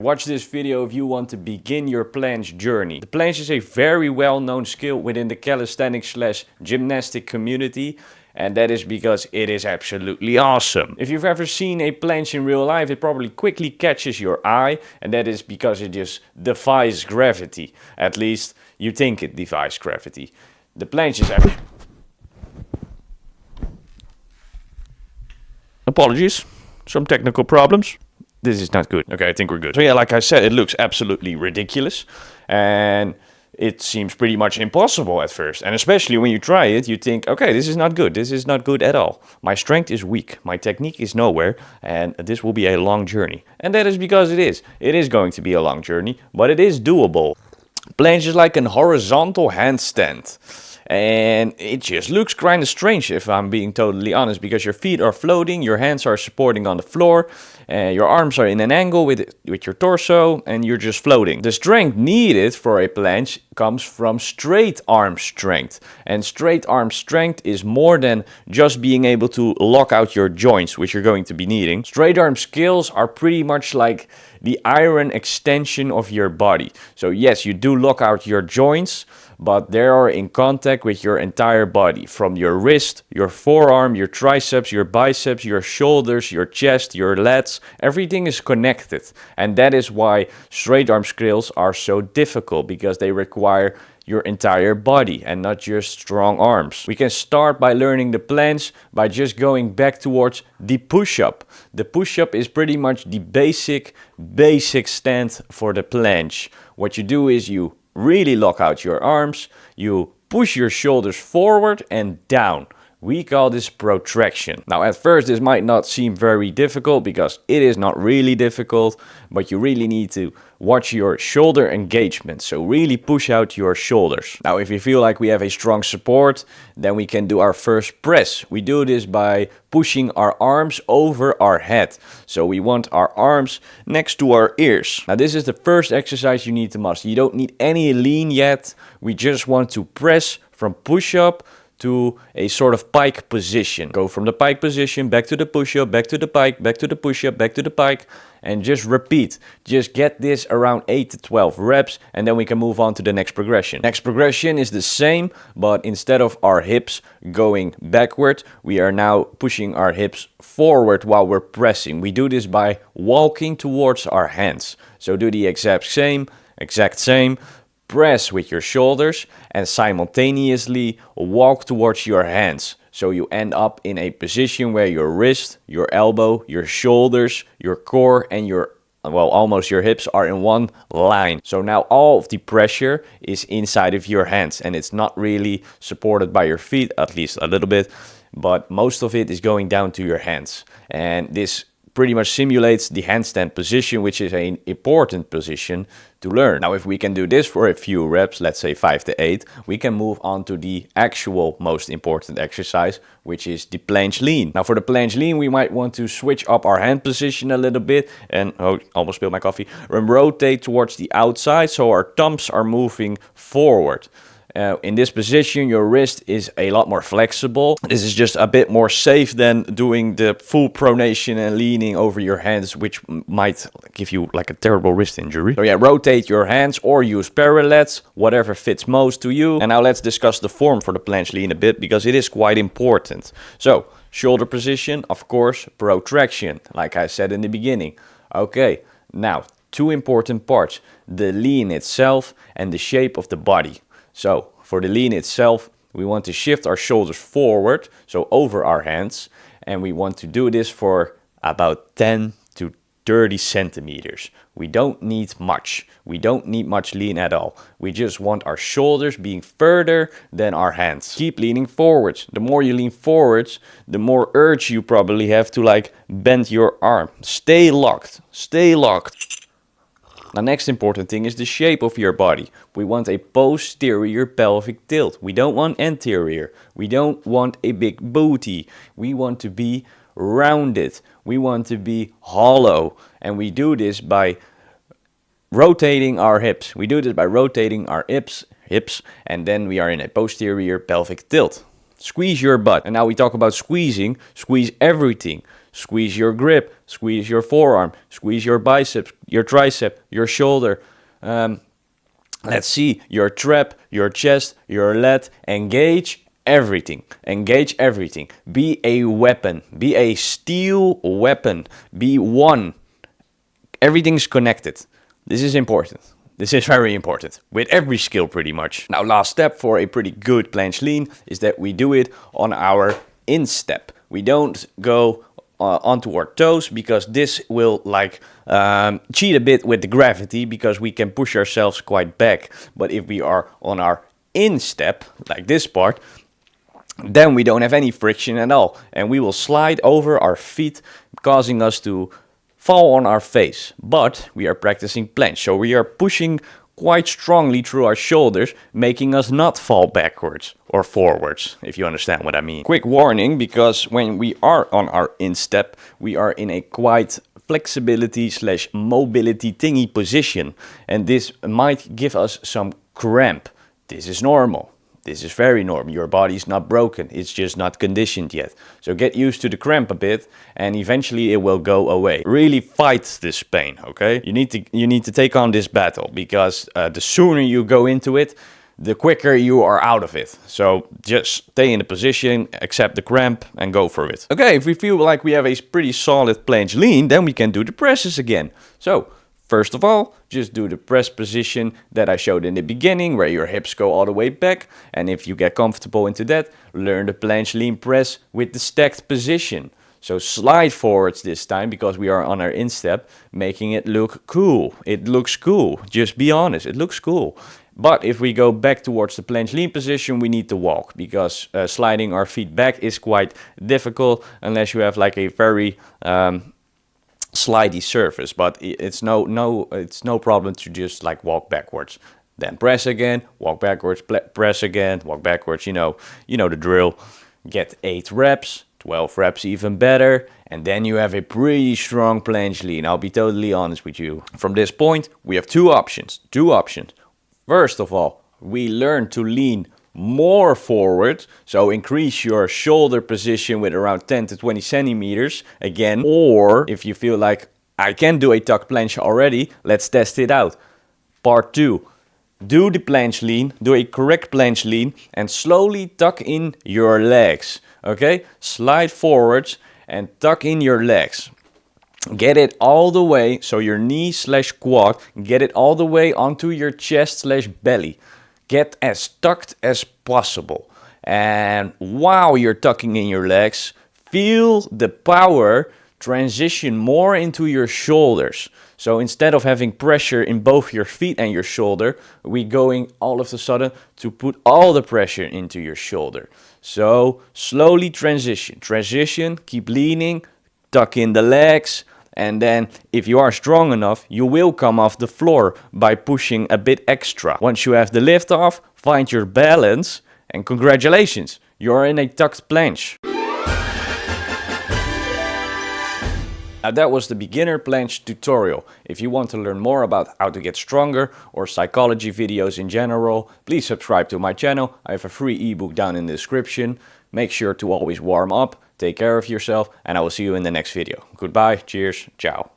Watch this video if you want to begin your planche journey. The planche is a very well-known skill within the calisthenics/gymnastic community, and that is because it is absolutely awesome. If you've ever seen a planche in real life, it probably quickly catches your eye, and that is because it just defies gravity. At least you think it defies gravity. The planche is actually... Apologies, some technical problems. This is not good. Okay, I think we're good. So yeah, like I said, it looks absolutely ridiculous. And it seems pretty much impossible at first. And especially when you try it, you think, okay, this is not good. This is not good at all. My strength is weak. My technique is nowhere. And this will be a long journey. And that is because it is. It is going to be a long journey, but it is doable. Planche is like a horizontal handstand. And it just looks kind of strange, if I'm being totally honest, because your feet are floating, your hands are supporting on the floor, your arms are in an angle with your torso, and you're just floating. The strength needed for a planche comes from straight arm strength. And straight arm strength is more than just being able to lock out your joints, which you're going to be needing. Straight arm skills are pretty much like the iron extension of your body. So yes, you do lock out your joints, but they are in contact with your entire body, from your wrist, your forearm, your triceps, your biceps, your shoulders, your chest, your lats. Everything is connected. And that is why straight arm skills are so difficult, because they require your entire body and not just strong arms. We can start by learning the planche by just going back towards the push-up. The push-up is pretty much the basic stand for the planche. What you do is you really lock out your arms, you push your shoulders forward and down. We call this protraction. Now at first this might not seem very difficult, because it is not really difficult, but you really need to watch your shoulder engagement. So really push out your shoulders. Now if you feel like we have a strong support, then we can do our first press. We do this by pushing our arms over our head. So we want our arms next to our ears. Now this is the first exercise you need to master. You don't need any lean yet. We just want to press from push-up to a sort of pike position. Go from the pike position, back to the push-up, back to the pike, back to the push-up, back to the pike, and just repeat. Just get this around 8 to 12 reps, and then we can move on to the next progression. Next progression is the same, but instead of our hips going backward, we are now pushing our hips forward while we're pressing. We do this by walking towards our hands. So do the exact same. Press with your shoulders and simultaneously walk towards your hands. So you end up in a position where your wrist, your elbow, your shoulders, your core and almost your hips are in one line. So now all of the pressure is inside of your hands, and it's not really supported by your feet, at least a little bit, but most of it is going down to your hands. And this pretty much simulates the handstand position, which is an important position to learn. Now if we can do this for a few reps, let's say 5 to 8, we can move on to the actual most important exercise, which is the planche lean. Now for the planche lean, we might want to switch up our hand position a little bit and, almost spilled my coffee, and rotate towards the outside so our thumbs are moving forward. In this position, your wrist is a lot more flexible. This is just a bit more safe than doing the full pronation and leaning over your hands, which might give you like a terrible wrist injury. So yeah, rotate your hands or use parallettes, whatever fits most to you. And now let's discuss the form for the planche lean a bit, because it is quite important. So shoulder position, of course, protraction, like I said in the beginning. Okay, now two important parts: the lean itself and the shape of the body. So for the lean itself, we want to shift our shoulders forward, so over our hands, and we want to do this for about 10 to 30 centimeters. We don't need much. We don't need much lean at all. We just want our shoulders being further than our hands. Keep leaning forwards. The more you lean forwards, the more urge you probably have to like bend your arm. Stay locked. Stay locked. The next important thing is the shape of your body. We want a posterior pelvic tilt. We don't want anterior. We don't want a big booty. We want to be rounded. We want to be hollow. And we do this by rotating our hips. We do this by rotating our hips, and then we are in a posterior pelvic tilt. Squeeze your butt. And now we talk about squeezing. Squeeze everything. squeeze your grip, squeeze your forearm, squeeze your biceps, your tricep, your shoulder. Let's see, your trap, your chest, your lat. Engage everything. Engage everything. Be a weapon. Be a steel weapon. Be one. Everything's connected. This is important. This is very important with every skill pretty much. Now, last step for a pretty good planche lean is that we do it on our instep. We don't go onto our toes, because this will like cheat a bit with the gravity, because we can push ourselves quite back. But if we are on our instep, like this part, then we don't have any friction at all, and we will slide over our feet, causing us to fall on our face. But we are practicing planche, so we are pushing quite strongly through our shoulders, making us not fall backwards or forwards, if you understand what I mean. Quick warning, because when we are on our instep, we are in a quite flexibility / mobility thingy position, and this might give us some cramp. This is normal. This is very normal. Your body's not broken. It's just not conditioned yet. So get used to the cramp a bit, and eventually it will go away. Really fight this pain, okay? You need to take on this battle, because the sooner you go into it, the quicker you are out of it. So just stay in the position, accept the cramp, and go for it. Okay, if we feel like we have a pretty solid planche lean, then we can do the presses again. So first of all, just do the press position that I showed in the beginning, where your hips go all the way back. And if you get comfortable into that, learn the planche lean press with the stacked position. So slide forwards this time, because we are on our instep, making it look cool. It looks cool. Just be honest, it looks cool. But if we go back towards the planche lean position, we need to walk, because sliding our feet back is quite difficult unless you have like a very slidey surface, but it's no problem to just like walk backwards, then press again, walk backwards, press again, walk backwards. You know the drill. Get 8 reps, 12 reps even better, and then you have a pretty strong planche lean. I'll be totally honest with you. From this point, we have two options. First of all, we learn to lean more forward, so increase your shoulder position with around 10 to 20 centimeters again. Or if you feel like I can do a tuck planche already, let's test it out. Part 2, do the planche lean, do a correct planche lean, and slowly tuck in your legs. Okay, slide forwards and tuck in your legs. Get it all the way, so your knee / quad, get it all the way onto your chest / belly. Get as tucked as possible. And while you're tucking in your legs, feel the power transition more into your shoulders. So instead of having pressure in both your feet and your shoulder, we're going all of a sudden to put all the pressure into your shoulder. So slowly transition, keep leaning, tuck in the legs. And then if you are strong enough, you will come off the floor by pushing a bit extra. Once you have the lift off, find your balance, and congratulations, you're in a tucked planche. Now that was the beginner planche tutorial. If you want to learn more about how to get stronger or psychology videos in general, please subscribe to my channel. I have a free ebook down in the description. Make sure to always warm up, take care of yourself, and I will see you in the next video. Goodbye, cheers, ciao.